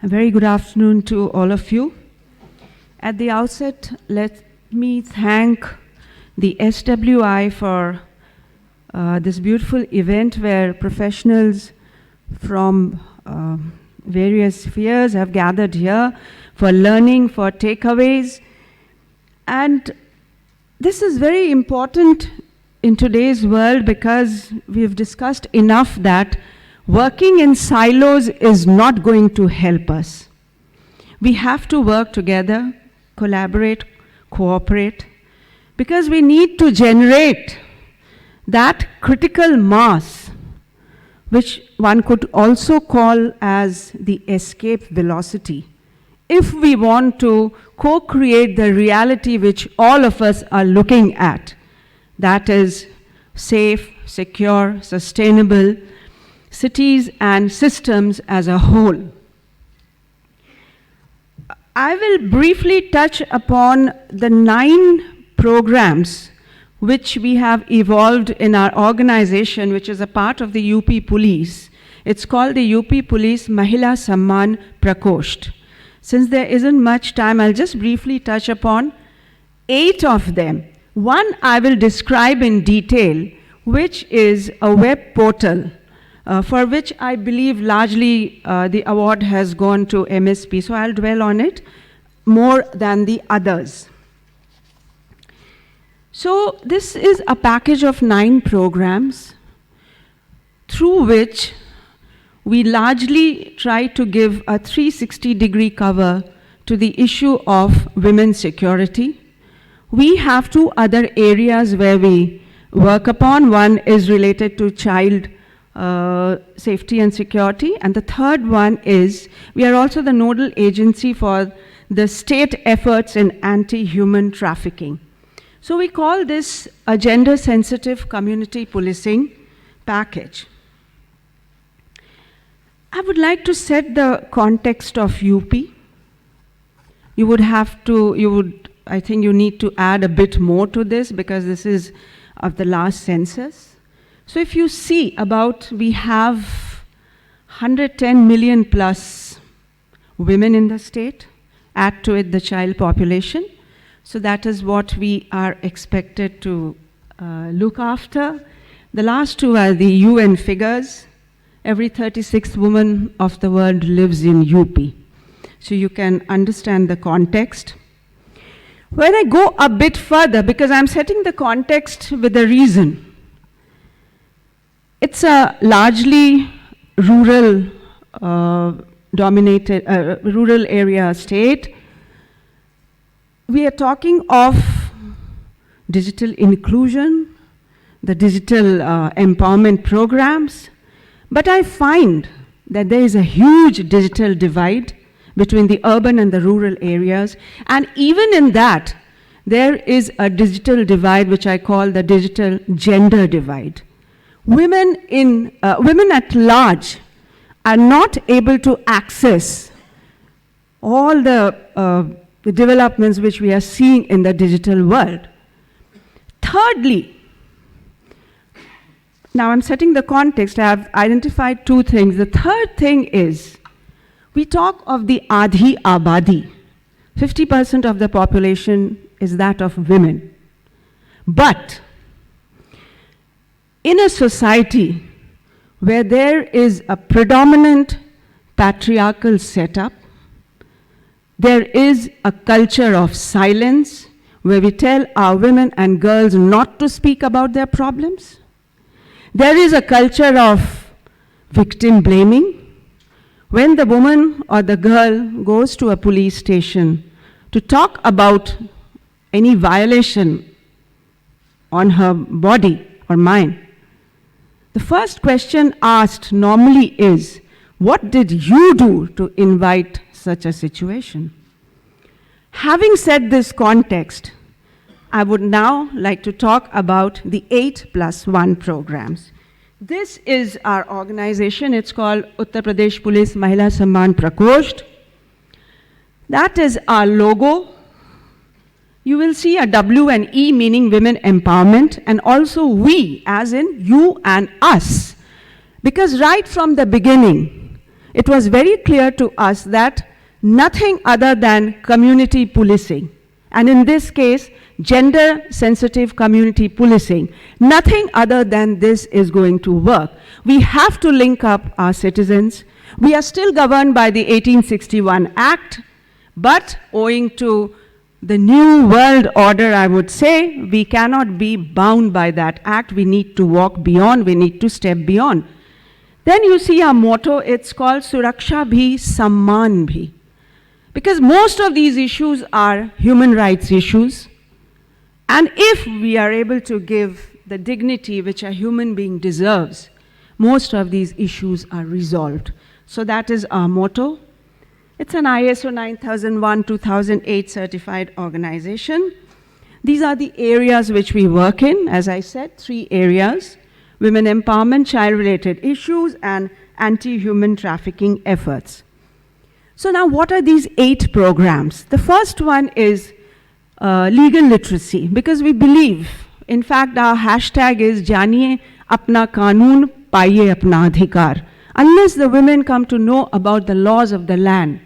A very good afternoon to all of you. At the outset, let me thank the SWI for this beautiful event where professionals from various spheres have gathered here for learning, for takeaways. And this is very important in today's world because we've discussed enough that working in silos is not going to help us. We have to work together, collaborate, cooperate, because we need to generate that critical mass, which one could also call as the escape velocity, if we want to co-create the reality which all of us are looking at, that is safe, secure, sustainable cities and systems as a whole. I will briefly touch upon the 9 programs which we have evolved in our organization, which is a part of the UP Police. It's called the UP Police Mahila Samman Prakoshth. Since there isn't much time, I'll just briefly touch upon 8 of them. One I will describe in detail, which is a web portal, for which I believe largely the award has gone to MSP, so I'll dwell on it more than the others. So this is a package of 9 programs through which we largely try to give a 360-degree cover to the issue of women's security. We have 2 other areas where we work upon. One is related to child safety and security, and the third one is we are also the nodal agency for the state efforts in anti-human trafficking. So we call this a gender-sensitive community policing package. I would like to set the context of UP. I think you need to add a bit more to this because this is of the last census. So if you see we have 110 million plus women in the state, add to it the child population. So that is what we are expected to look after. The last 2 are the UN figures. Every 36th woman of the world lives in UP. So you can understand the context. When I go a bit further, because I'm setting the context with a reason, it's a largely rural dominated, rural area state. We are talking of digital inclusion, the digital empowerment programs, but I find that there is a huge digital divide between the urban and the rural areas, and even in that, there is a digital divide which I call the digital gender divide. Women at large are not able to access all the developments which we are seeing in the digital world. Thirdly, now I'm setting the context, I have identified 2 things. The third thing is, we talk of the Adhi Abadi. 50% of the population is that of women. But in a society where there is a predominant patriarchal setup, there is a culture of silence where we tell our women and girls not to speak about their problems. There is a culture of victim blaming. When the woman or the girl goes to a police station to talk about any violation on her body or mind, the first question asked normally is, what did you do to invite such a situation? Having said this context, I would now like to talk about the 8+1 programs. This is our organization. It's called Uttar Pradesh Police Mahila Samman Prakoshth. That is our logo. You will see a W and E meaning women empowerment, and also we as in you and us. Because right from the beginning, it was very clear to us that nothing other than community policing, and in this case, gender-sensitive community policing, nothing other than this is going to work. We have to link up our citizens. We are still governed by the 1861 Act, but owing to the new world order, I would say, we cannot be bound by that act. We need to walk beyond, we need to step beyond. Then you see our motto, it's called Suraksha Bhi, Samman Bhi. Because most of these issues are human rights issues. And if we are able to give the dignity which a human being deserves, most of these issues are resolved. So that is our motto. It's an ISO 9001-2008 certified organization. These are the areas which we work in, as I said, 3 areas: women empowerment, child-related issues, and anti-human trafficking efforts. So now what are these 8 programs? The first one is legal literacy, because we believe, in fact, our hashtag is Janiye Apna Kanun, Paiye Apna Adhikar. Unless the women come to know about the laws of the land,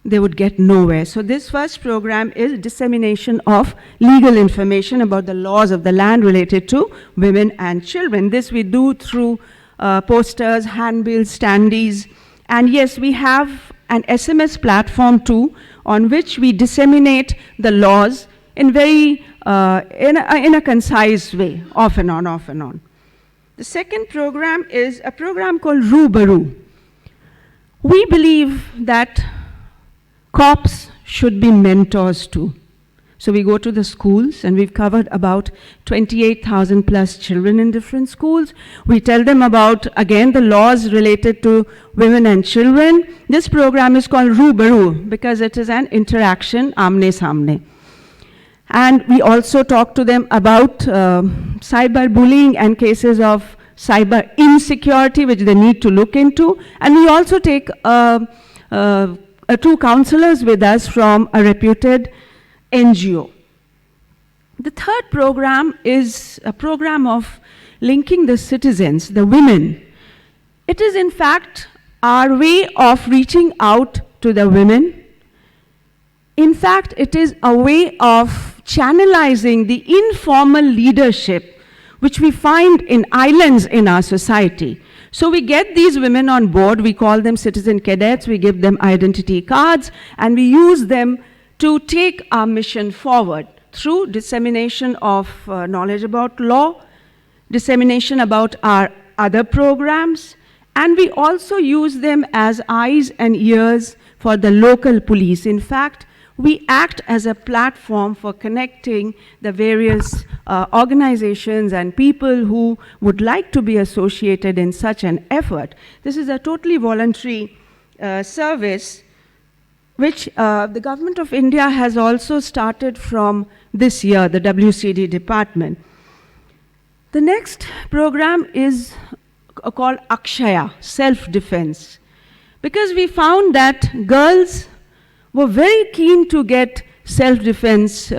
they would get nowhere. So this first program is dissemination of legal information about the laws of the land related to women and children. This we do through posters, handbills, standees, and yes, we have an SMS platform too, on which we disseminate the laws in very in a concise way, off and on, off and on. The second program is a program called Rubaru. We believe that cops should be mentors too. So we go to the schools, and we've covered about 28,000 plus children in different schools. We tell them about, again, the laws related to women and children. This program is called Rubaru because it is an interaction, amne samne. And we also talk to them about cyberbullying and cases of cyber insecurity, which they need to look into. And we also take 2 counselors with us from a reputed NGO. The third program is a program of linking the citizens, the women. It is in fact our way of reaching out to the women. In fact, it is a way of channelizing the informal leadership which we find in islands in our society. So we get these women on board, we call them citizen cadets, we give them identity cards, and we use them to take our mission forward through dissemination of knowledge about law, dissemination about our other programs, and we also use them as eyes and ears for the local police. In fact, we act as a platform for connecting the various organizations and people who would like to be associated in such an effort. This is a totally voluntary service which the Government of India has also started from this year, the WCD department. The next program is called Akshaya, self-defense, because we found that girls were very keen to get self-defense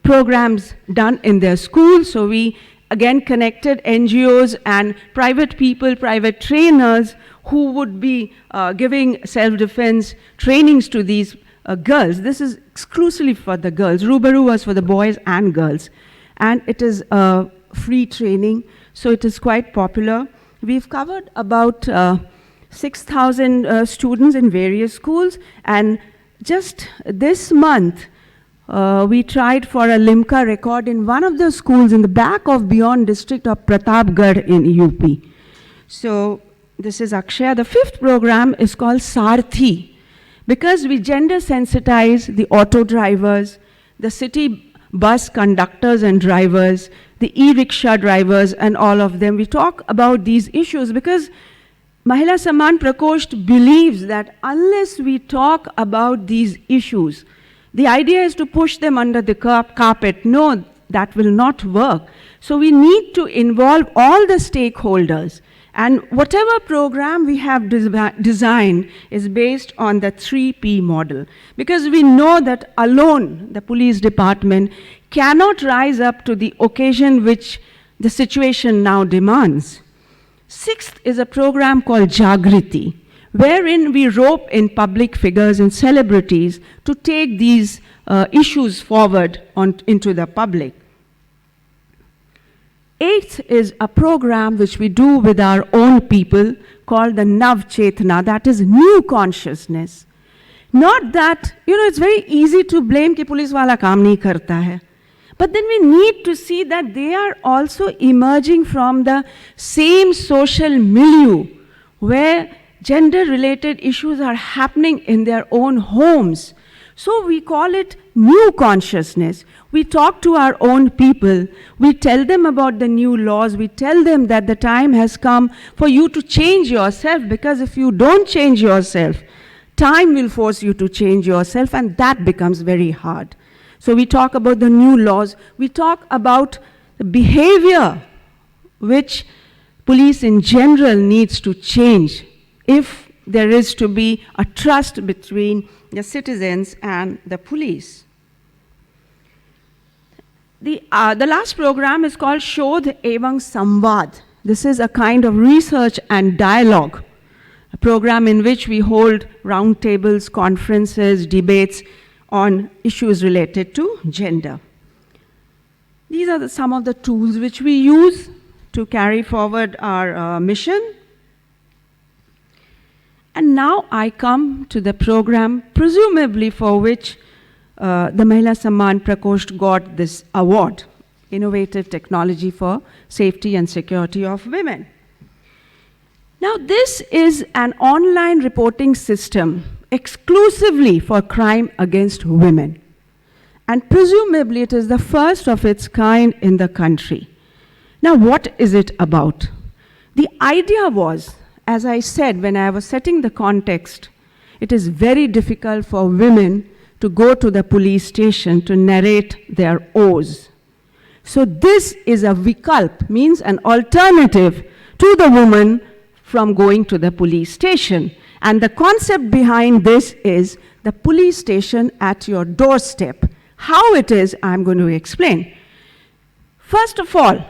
programs done in their schools. So we again connected NGOs and private people, private trainers who would be giving self-defense trainings to these girls. This is exclusively for the girls. Rubaru was for the boys and girls. And it is free training, so it is quite popular. We've covered about 6,000 students in various schools, and just this month, we tried for a Limca record in one of the schools in the back of Beyond district of Pratapgarh in UP. So this is Akshaya. The fifth program is called Sarthi, because we gender sensitize the auto drivers, the city bus conductors and drivers, the e-rickshaw drivers, and all of them. We talk about these issues because Mahila Samman Prakoshth believes that unless we talk about these issues, the idea is to push them under the carpet. No, that will not work. So we need to involve all the stakeholders. And whatever program we have designed is based on the 3P model. Because we know that alone, the police department cannot rise up to the occasion which the situation now demands. Sixth is a program called Jagriti, wherein we rope in public figures and celebrities to take these issues forward into the public. Eighth is a program which we do with our own people called the Nav Chetna, that is new consciousness. Not that, it's very easy to blame कि police वाला काम नहीं करता है. But then we need to see that they are also emerging from the same social milieu where gender-related issues are happening in their own homes. So we call it new consciousness. We talk to our own people. We tell them about the new laws. We tell them that the time has come for you to change yourself, because if you don't change yourself, time will force you to change yourself, and that becomes very hard. So we talk about the new laws. We talk about the behavior which police in general needs to change if there is to be a trust between the citizens and the police. The last program is called Shodh Evam Samvad. This is a kind of research and dialogue, a program in which we hold roundtables, conferences, debates on issues related to gender. These are some of the tools which we use to carry forward our mission. And now I come to the program, presumably for which the Mahila Samman Prakoshth got this award, Innovative Technology for Safety and Security of Women. Now this is an online reporting system exclusively for crime against women. And presumably it is the first of its kind in the country. Now what is it about? The idea was, as I said when I was setting the context, it is very difficult for women to go to the police station to narrate their woes. So this is a Vikalp, means an alternative to the woman from going to the police station. And the concept behind this is the police station at your doorstep. How it is, I'm going to explain. First of all,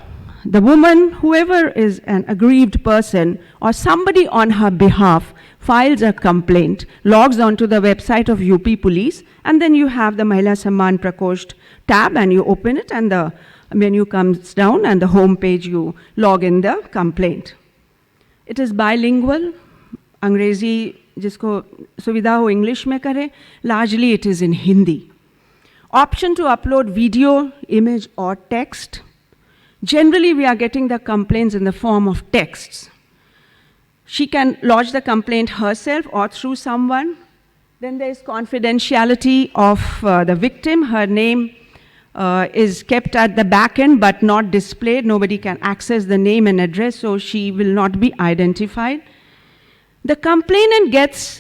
the woman, whoever is an aggrieved person or somebody on her behalf, files a complaint, logs onto the website of UP Police, and then you have the Mahila Samman Prakoshth tab, and you open it, and the menu comes down, and the home page you log in the complaint. It is bilingual. अंग्रेजी जिसको सुविधा हो English में करें, largely it is in Hindi. Option to upload video, image or text. Generally we are getting the complaints in the form of texts. She can lodge the complaint herself or through someone. Then there is confidentiality of the victim. Her name is kept at the back end but not displayed. Nobody can access the name and address, so she will not be identified. The complainant gets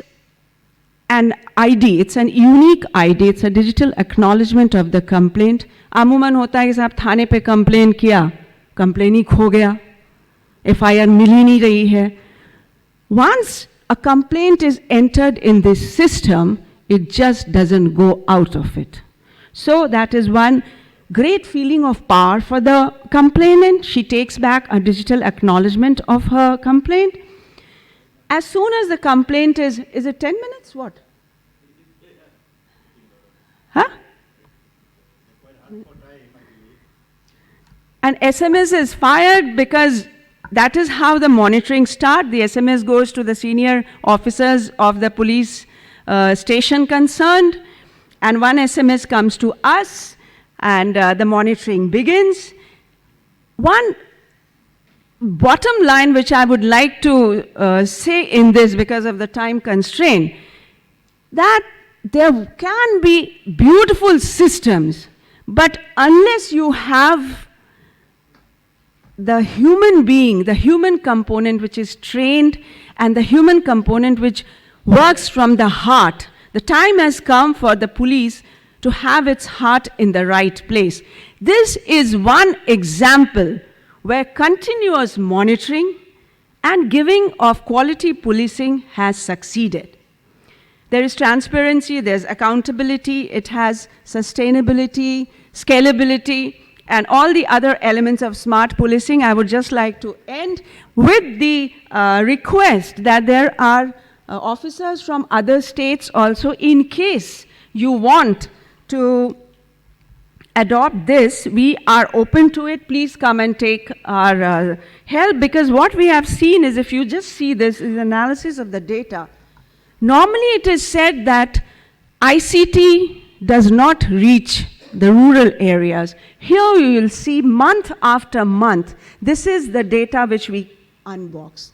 an ID, it's an unique ID, it's a digital acknowledgement of the complaint. अमूमन होता है कि साहब थाने पे complain किया, complain ही खो गया, FIR मिल ही नहीं रही है. Once a complaint is entered in this system, it just doesn't go out of it. So that is one great feeling of power for the complainant. She takes back a digital acknowledgement of her complaint. As soon as the complaint is it 10 minutes? What? Huh? An SMS is fired because that is how the monitoring starts. The SMS goes to the senior officers of the police station concerned, and one SMS comes to us, and the monitoring begins. One bottom line which I would like to say in this, because of the time constraint, that there can be beautiful systems, but unless you have the human being, the human component which is trained, and the human component which works from the heart, the time has come for the police to have its heart in the right place. This is one example where continuous monitoring and giving of quality policing has succeeded. There is transparency, there's accountability, it has sustainability, scalability, and all the other elements of smart policing. I would just like to end with the request that there are officers from other states also, in case you want to adopt this, we are open to it. Please come and take our help, because what we have seen is, if you just see this is analysis of the data. Normally it is said that ICT does not reach the rural areas. Here you will see month after month, this is the data which we unbox.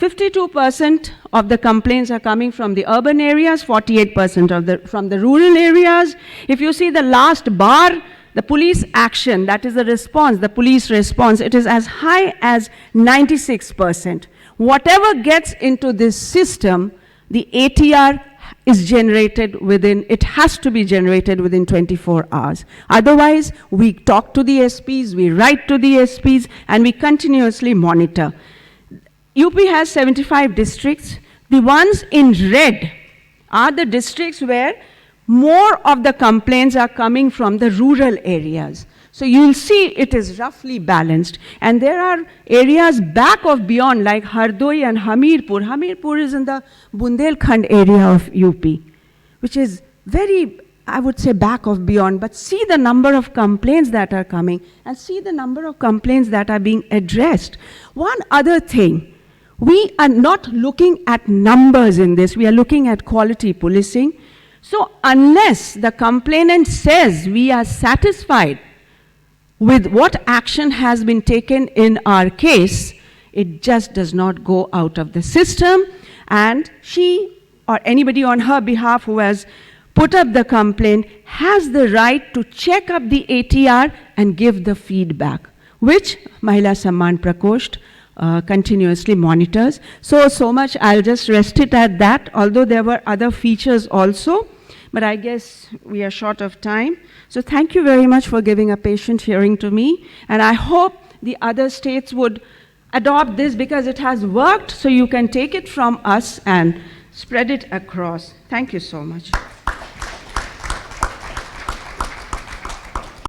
52% of the complaints are coming from the urban areas, 48% from the rural areas. If you see the last bar, the police action, that is the response, the police response, it is as high as 96%. Whatever gets into this system, the ATR is generated within, it has to be generated within 24 hours. Otherwise, we talk to the SPs, we write to the SPs, and we continuously monitor. UP has 75 districts. The ones in red are the districts where more of the complaints are coming from the rural areas. So you'll see it is roughly balanced. And there are areas back of beyond, like Hardoi and Hamirpur. Hamirpur is in the Bundelkhand area of UP, which is very, I would say, back of beyond. But see the number of complaints that are coming, and see the number of complaints that are being addressed. One other thing, we are not looking at numbers in this, we are looking at quality policing. So unless the complainant says we are satisfied with what action has been taken in our case, it just does not go out of the system, and she or anybody on her behalf who has put up the complaint has the right to check up the ATR and give the feedback, which Mahila Samman Prakoshth continuously monitors. So much, I'll just rest it at that, although there were other features also, but I guess we are short of time. So thank you very much for giving a patient hearing to me, and I hope the other states would adopt this, because it has worked, so you can take it from us and spread it across. Thank you so much.